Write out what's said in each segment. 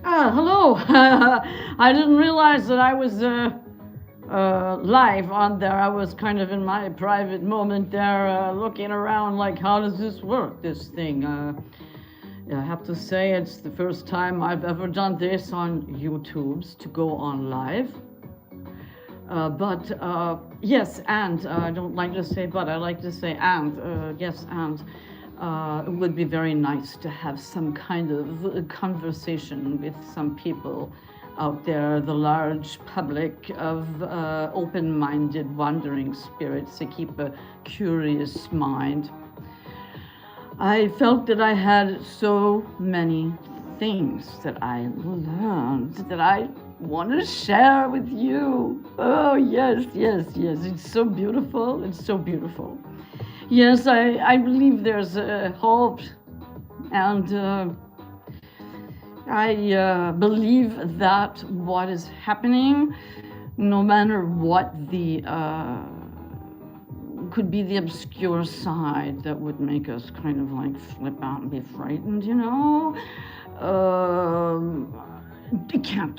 Hello. I didn't realize that I was live on there. I was kind of in my private moment there, looking around like, how does this work, this thing? I have to say, it's the first time I've ever done this on YouTube's to go on live. But yes, and I don't like to say but, I like to say and, yes, and. It would be very nice to have some kind of conversation with some people out there, the large public of open-minded wandering spirits to keep a curious mind. I felt that I had so many things that I learned that I want to share with you. Oh, yes, yes, yes. It's so beautiful. It's so beautiful. Yes, I believe there's hope, and I believe that what is happening, no matter what the could be the obscure side that would make us kind of like flip out and be frightened, you know, they can't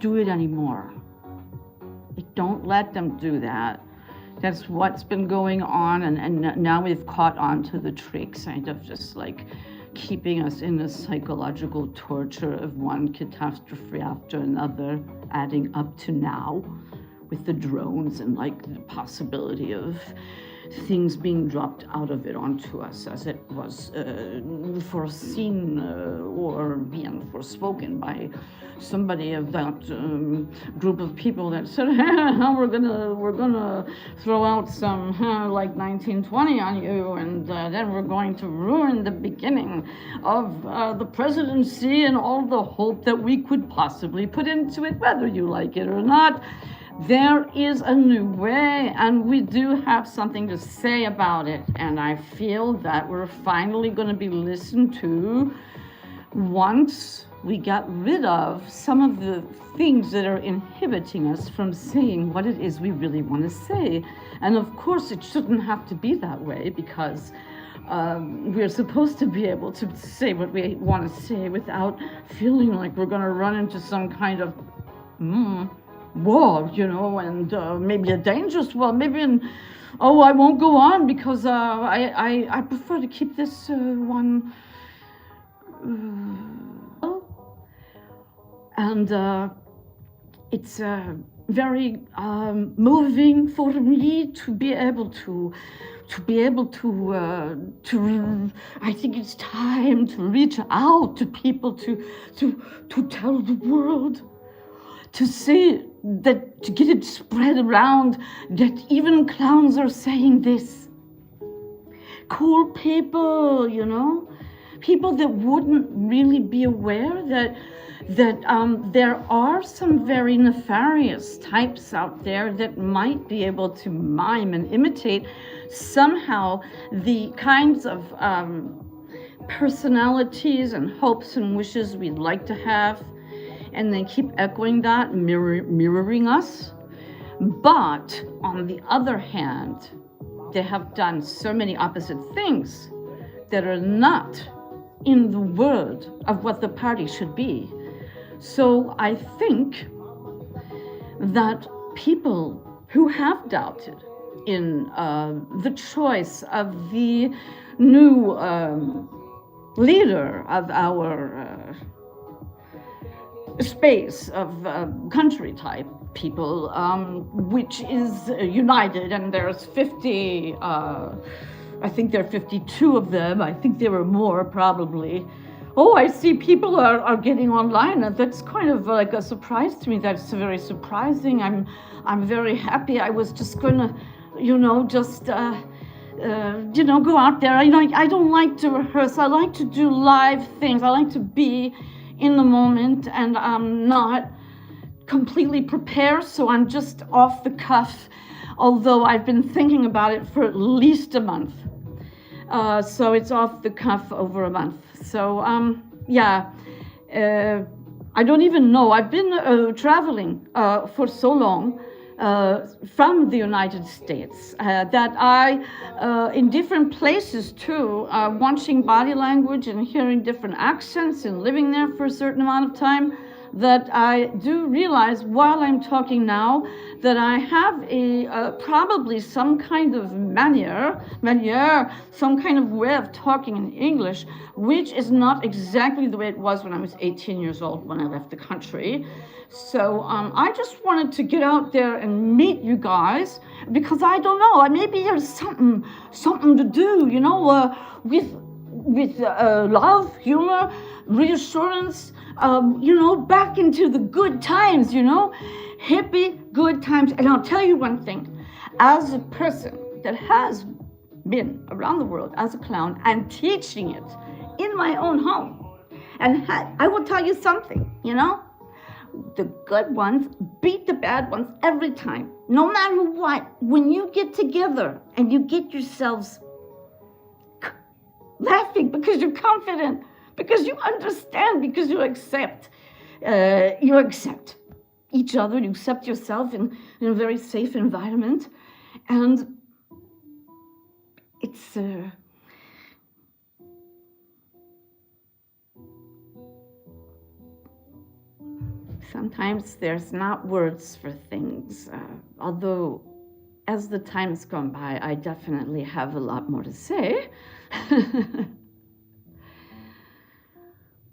do it anymore. Don't let them do that. That's what's been going on, and now we've caught on to the trick, kind of just like keeping us in a psychological torture of one catastrophe after another, adding up to now with the drones and like the possibility of things being dropped out of it onto us as it was foreseen or being forespoken by somebody of that group of people that said, we're gonna throw out some like 1920 on you, and then we're going to ruin the beginning of the presidency and all the hope that we could possibly put into it, whether you like it or not. There is a new way, and we do have something to say about it, and I feel that we're finally going to be listened to once we got rid of some of the things that are inhibiting us from saying what it is we really want to say. And of course, it shouldn't have to be that way, because we're supposed to be able to say what we want to say without feeling like we're going to run into some kind of war, you know, and maybe a dangerous war, maybe I won't go on because I prefer to keep this one. And it's very moving for me to be able to I think it's time to reach out to people to tell the world, to say that, to get it spread around that even clowns are saying this. Cool people, you know, people that wouldn't really be aware that there are some very nefarious types out there that might be able to mime and imitate somehow the kinds of personalities and hopes and wishes we'd like to have, and they keep echoing that, mirroring us. But on the other hand, they have done so many opposite things that are not in the word of what the party should be. So I think that people who have doubted in the choice of the new leader of our space of country type people, which is united, and there's 50, I think there are 52 of them. I think there were more probably. Oh, I see people are getting online, and that's kind of like a surprise to me. That's very surprising. I'm very happy. I was just gonna, you know, just go out there. I don't like to rehearse. I like to do live things. I like to be in the moment, and I'm not completely prepared, so I'm just off the cuff, although I've been thinking about it for at least a month. So it's off the cuff over a month. So I don't even know. I've been traveling for so long from the United States, that I, in different places too, watching body language and hearing different accents and living there for a certain amount of time, that I do realize while I'm talking now that I have a probably some kind of manière, some kind of way of talking in English, which is not exactly the way it was when I was 18 years old when I left the country. So I just wanted to get out there and meet you guys, because I don't know, maybe there's something to do, you know, with love, humor, reassurance, you know, back into the good times, you know, hippie good times. And I'll tell you one thing, as a person that has been around the world as a clown and teaching it in my own home, and I will tell you something, you know, the good ones beat the bad ones every time, no matter what. When you get together and you get yourselves laughing because you're confident, because you understand, because you accept each other, you accept yourself in a very safe environment, and it's sometimes there's not words for things, although as the time's gone by, I definitely have a lot more to say.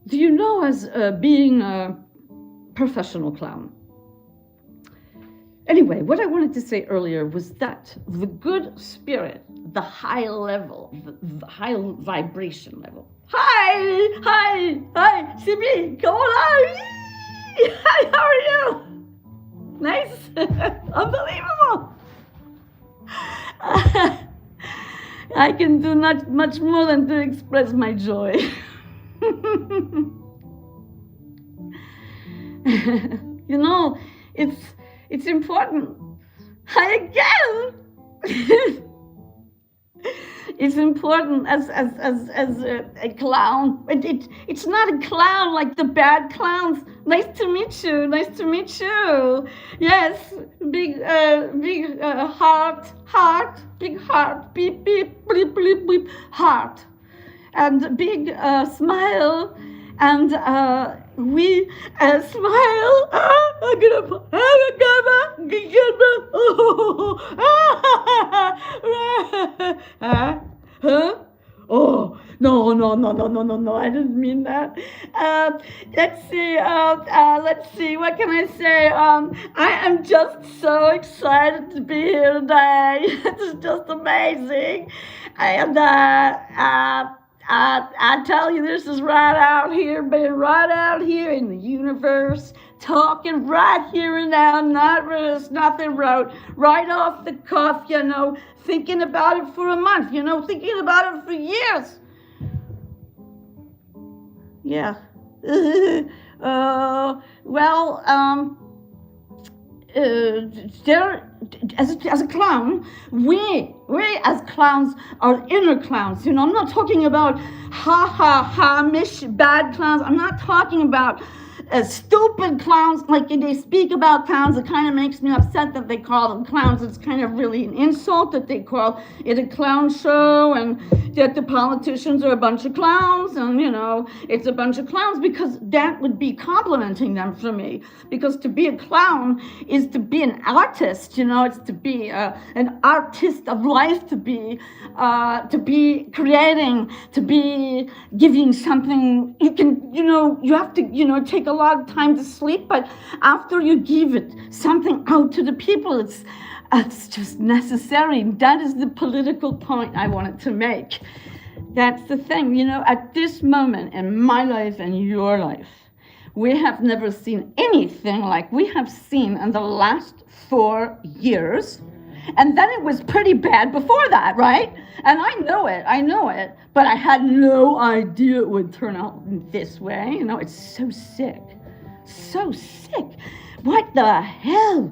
Do you know, as being a professional clown? Anyway, what I wanted to say earlier was that the good spirit, the high level, the high vibration level. Hi, c'est me, come on. Hi, how are you? Nice, unbelievable. I can do not much more than to express my joy. You know, it's important. It's important as a clown. It's not a clown like the bad clowns. Nice to meet you. Nice to meet you. Yes, big heart, big heart, beep beep beep beep beep, heart, and big smile, and we smile. Oh, no, I didn't mean that. Let's see, what can I say? I am just so excited to be here today. It's just amazing. And I tell you, this is right out here, being right out here in the universe, talking right here and now, not rehearsed, nothing wrote, right off the cuff, you know, thinking about it for a month, you know, thinking about it for years. Yeah. There, as a clown, we as clowns are inner clowns. You know, I'm not talking about mish bad clowns. I'm not talking about stupid clowns, like they speak about clowns. It kind of makes me upset that they call them clowns. It's kind of really an insult that they call it a clown show, and that the politicians are a bunch of clowns, and you know, it's a bunch of clowns, because that would be complimenting them for me. Because to be a clown is to be an artist, you know, it's to be an artist of life, to be creating, to be giving something. You can, you know, you have to, you know, take a lot of time to sleep, but after you give it something out to the people, it's just necessary. That is the political point I wanted to make. That's the thing, you know, at this moment in my life and your life, we have never seen anything like we have seen in the last 4 years. And then it was pretty bad before that, right? And I know it, but I had no idea it would turn out this way. You know, it's so sick. What the hell?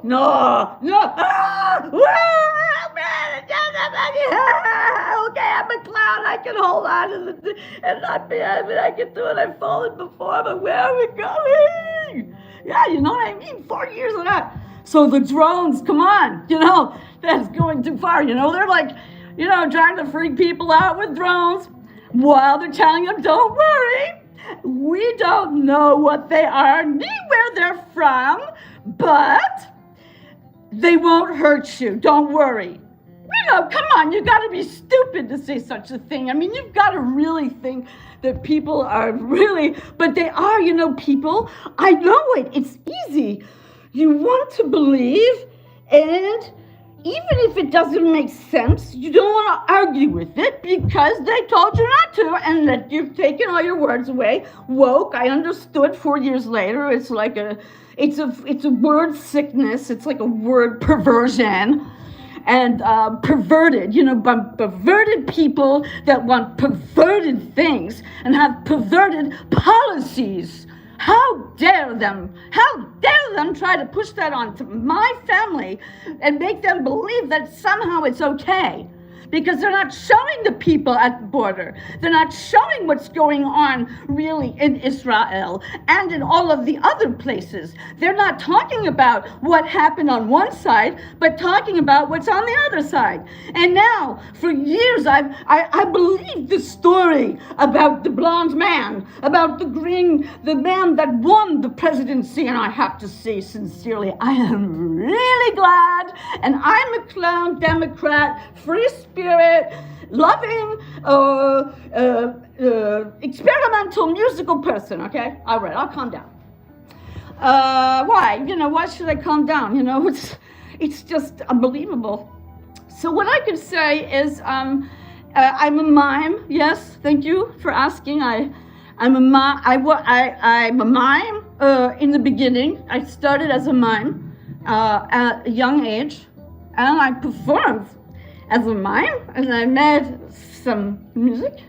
No. Okay, I'm a clown. I can hold on to and not be. I mean, I can do it. I've fallen before, but where are we going? Yeah, you know what I mean? 4 years of that. So the drones, come on, that's going too far. They're like, trying to freak people out with drones while they're telling them, don't worry. We don't know what they are, ni where they're from, but they won't hurt you. Don't worry. Come on, you got to be stupid to say such a thing. I mean, you've got to really think that people are really, but they are, people. I know it. It's easy. You want to believe, and even if it doesn't make sense, you don't want to argue with it because they told you not to, and that you've taken all your words away. Woke, I understood 4 years later. It's like it's a word sickness. It's like a word perversion. And perverted, perverted people that want perverted things and have perverted policies. How dare them? How dare them try to push that onto my family and make them believe that somehow it's okay? Because they're not showing the people at the border. They're not showing what's going on really in Israel and in all of the other places. They're not talking about what happened on one side, but talking about what's on the other side. And now, for years, I believed the story about the blonde man, about the man that won the presidency. And I have to say sincerely, I am really glad. And I'm a clown Democrat, free spirit, loving, experimental musical person, okay? All right, I'll calm down. Why? Why should I calm down? It's just unbelievable. So what I could say is I'm a mime. Yes, thank you for asking. I'm a mime in the beginning. I started as a mime at a young age, and I performed as a mime, and I made some music.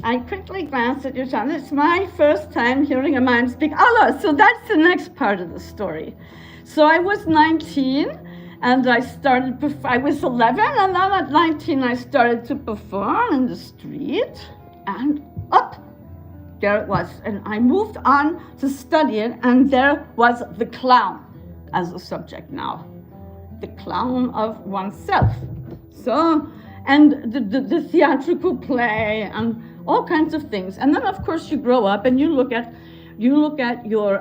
I quickly glanced at your channel. It's my first time hearing a mime speak. Oh, so that's the next part of the story. So I was 19, and I was 11, and then at 19 I started to perform in the street, and there it was. And I moved on to study it, and there was the clown as a subject now. The clown of oneself. So, and the theatrical play and all kinds of things. And then of course you grow up and you look at your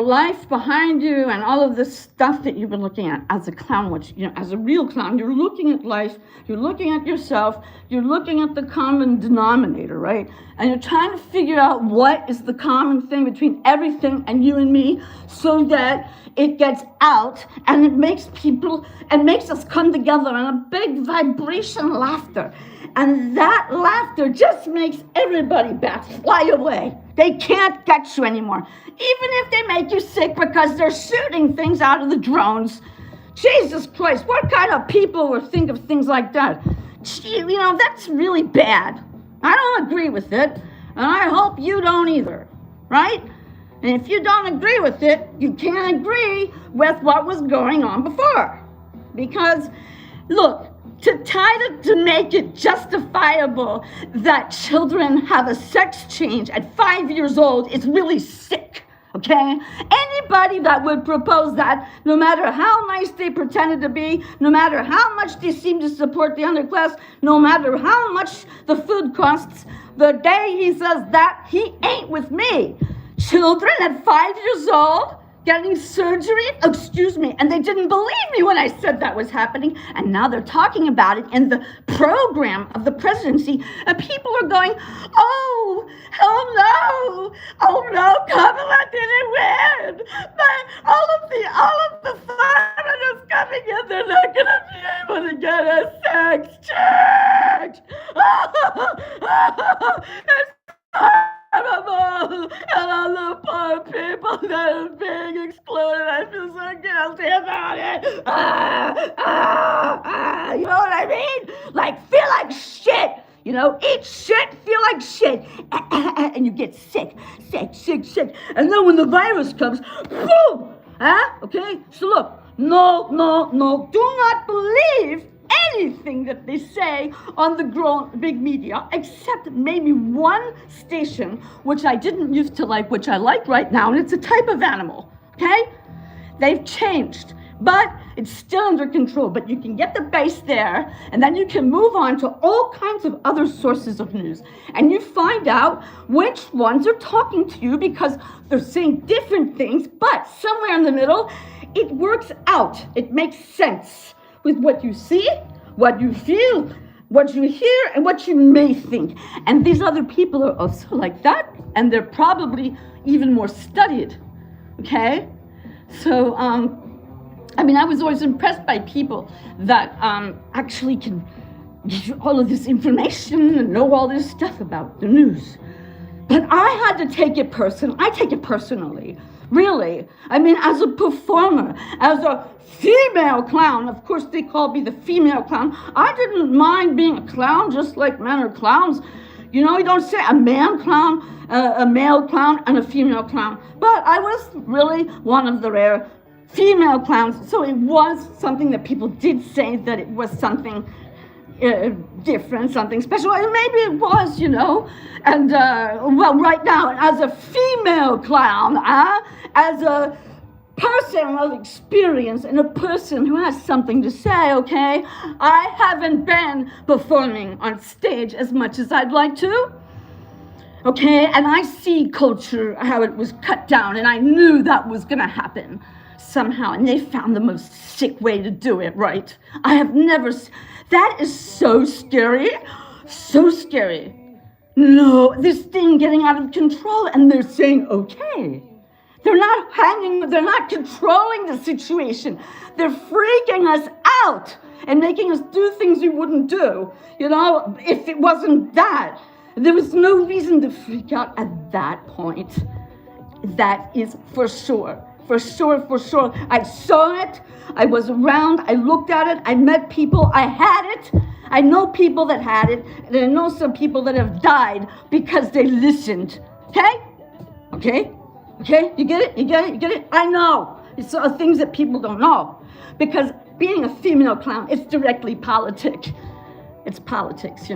life behind you and all of this stuff that you've been looking at as a clown, which, as a real clown, you're looking at life, you're looking at yourself, you're looking at the common denominator, right? And you're trying to figure out what is the common thing between everything and you and me so that it gets out and it makes us come together in a big vibration laughter. And that laughter just makes everybody bats fly away. They can't get you anymore. Even if they make you sick because they're shooting things out of the drones. Jesus Christ, what kind of people would think of things like that? That's really bad. I don't agree with it, and I hope you don't either, right? And if you don't agree with it, you can't agree with what was going on before. Because, look, to make it justifiable that children have a sex change at 5 years old is really sick, okay? Anybody that would propose that, no matter how nice they pretended to be, no matter how much they seem to support the underclass, no matter how much the food costs, the day he says that, he ain't with me. Children at 5 years old getting surgery, and they didn't believe me when I said that was happening, and now they're talking about it in the program of the presidency, and people are going, oh no, Kamala didn't win, but all of the foreigners coming in, they're not gonna be able to get a sex change. It's horrible, and all the poor people that are being excluded, I feel so guilty about it. You know what I mean? Like, feel like shit. Eat shit, feel like shit, and you get sick. And then when the virus comes, boom, okay? So look, No, no, no. Do not believe anything that they say on the big media, except maybe one station, which I didn't used to like, which I like right now, and it's a type of animal, okay? They've changed, but it's still under control. But you can get the base there, and then you can move on to all kinds of other sources of news. And you find out which ones are talking to you because they're saying different things, but somewhere in the middle, it works out. It makes sense with what you see, what you feel, what you hear, and what you may think. And these other people are also like that, and they're probably even more studied, okay? So, I was always impressed by people that actually can give you all of this information and know all this stuff about the news. But I had to take it personal. I take it personally, really. As a performer, as a female clown, of course they called me the female clown. I didn't mind being a clown, just like men are clowns. You don't say a man clown, a male clown, and a female clown. But I was really one of the rare female clowns, so it was something that people did say that it was something different, something special, and maybe it was, and right now, as a female clown, as a person of experience and a person who has something to say, okay, I haven't been performing on stage as much as I'd like to, okay, and I see culture, how it was cut down, and I knew that was gonna happen somehow, and they found the most sick way to do it, right? I have never, that is so scary, so scary. No, this thing getting out of control, and they're saying, okay. They're not controlling the situation. They're freaking us out and making us do things we wouldn't do. If it wasn't that, there was no reason to freak out at that point. That is for sure. For sure, for sure. I saw it. I was around. I looked at it. I met people. I had it. I know people that had it. And I know some people that have died because they listened. Okay? Okay? Okay? You get it? You get it? You get it? I know. It's things that people don't know. Because being a female clown, it's directly politic. It's politics,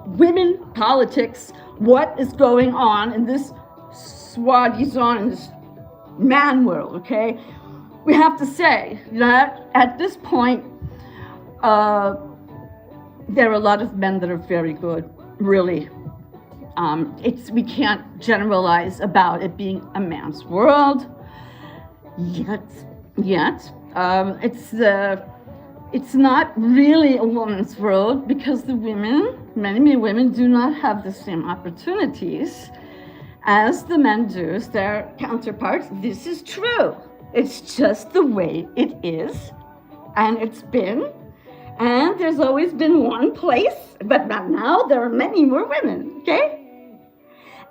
Women, politics, what is going on in this soi-disant, in this man world, okay? We have to say that at this point, there are a lot of men that are very good, really. We can't generalize about it being a man's world yet. It's not really a woman's world because many women do not have the same opportunities as the men do, as their counterparts. This is true. It's just the way it is, and it's been, and there's always been one place, but now there are many more women, okay?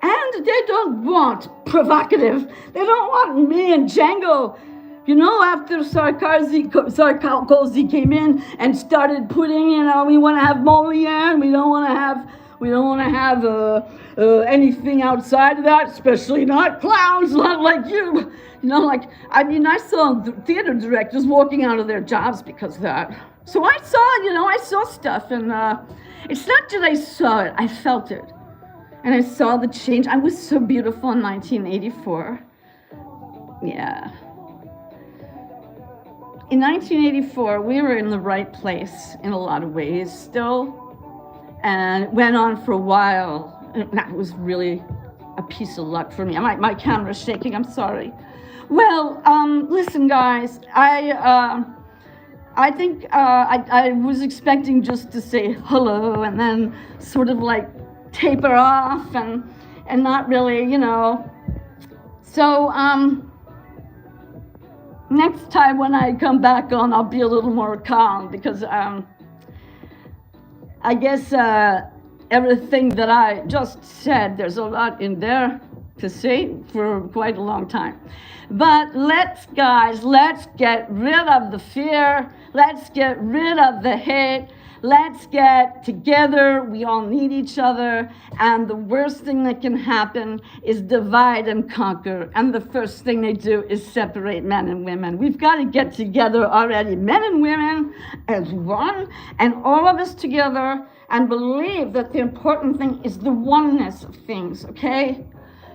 And they don't want provocative. They don't want me and Django. After Sarkozy came in and started putting, we want to have Molière, and we don't want to have anything outside of that, especially not clowns, not like you. I saw theater directors walking out of their jobs because of that. So I saw stuff, and it's not that I saw it, I felt it. And I saw the change. I was so beautiful in 1984. Yeah. In 1984, we were in the right place in a lot of ways still. And it went on for a while. And that was really a piece of luck for me. My camera's shaking, I'm sorry. Well, listen, guys, I think I was expecting just to say hello and then sort of like taper off and not really, So, next time when I come back on, I'll be a little more calm because I guess everything that I just said, there's a lot in there to say for quite a long time. But let's get rid of the fear. Let's get rid of the hate. Let's get together. We all need each other. And the worst thing that can happen is divide and conquer. And the first thing they do is separate men and women. We've got to get together already, men and women as one, and all of us together, and believe that the important thing is the oneness of things, okay?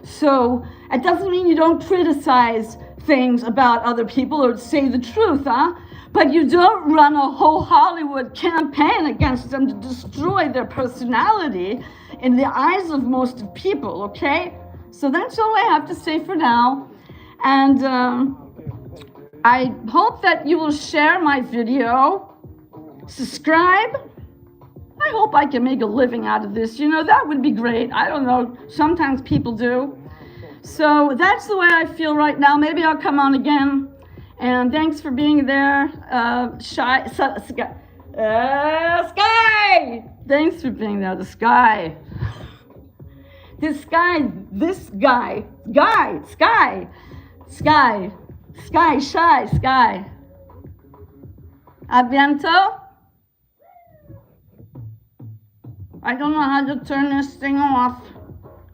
So it doesn't mean you don't criticize things about other people or say the truth, huh? But you don't run a whole Hollywood campaign against them to destroy their personality in the eyes of most people, okay? So that's all I have to say for now. And I hope that you will share my video, subscribe. I hope I can make a living out of this. You know, that would be great. I don't know. Sometimes people do. So that's the way I feel right now. Maybe I'll come on again. And thanks for being there. Sky. Thanks for being there. The Sky. Sky. A bientôt. I don't know how to turn this thing off.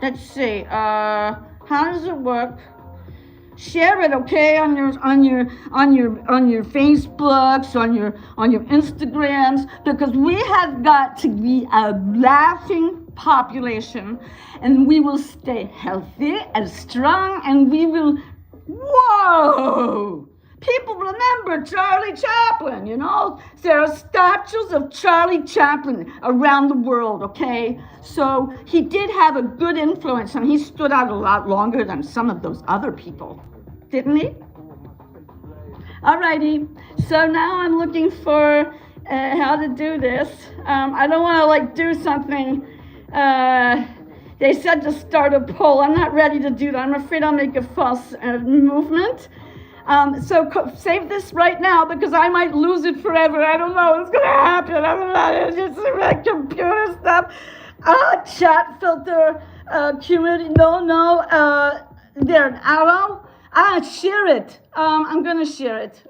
Let's see. How does it work? Share it, okay, on your Facebooks, on your Instagrams, because we have got to be a laughing population, and we will stay healthy and strong, and we will. Whoa! People remember Charlie Chaplin, you know? There are statues of Charlie Chaplin around the world, okay? So he did have a good influence, and he stood out a lot longer than some of those other people, didn't he? Alrighty, so now I'm looking for how to do this. I don't want to do something. They said to start a poll. I'm not ready to do that. I'm afraid I'll make a false movement. So save this right now, because I might lose it forever. I don't know what's going to happen. I don't know. It's just like computer stuff. Chat filter, community. No. There, an arrow. Share it. I'm going to share it.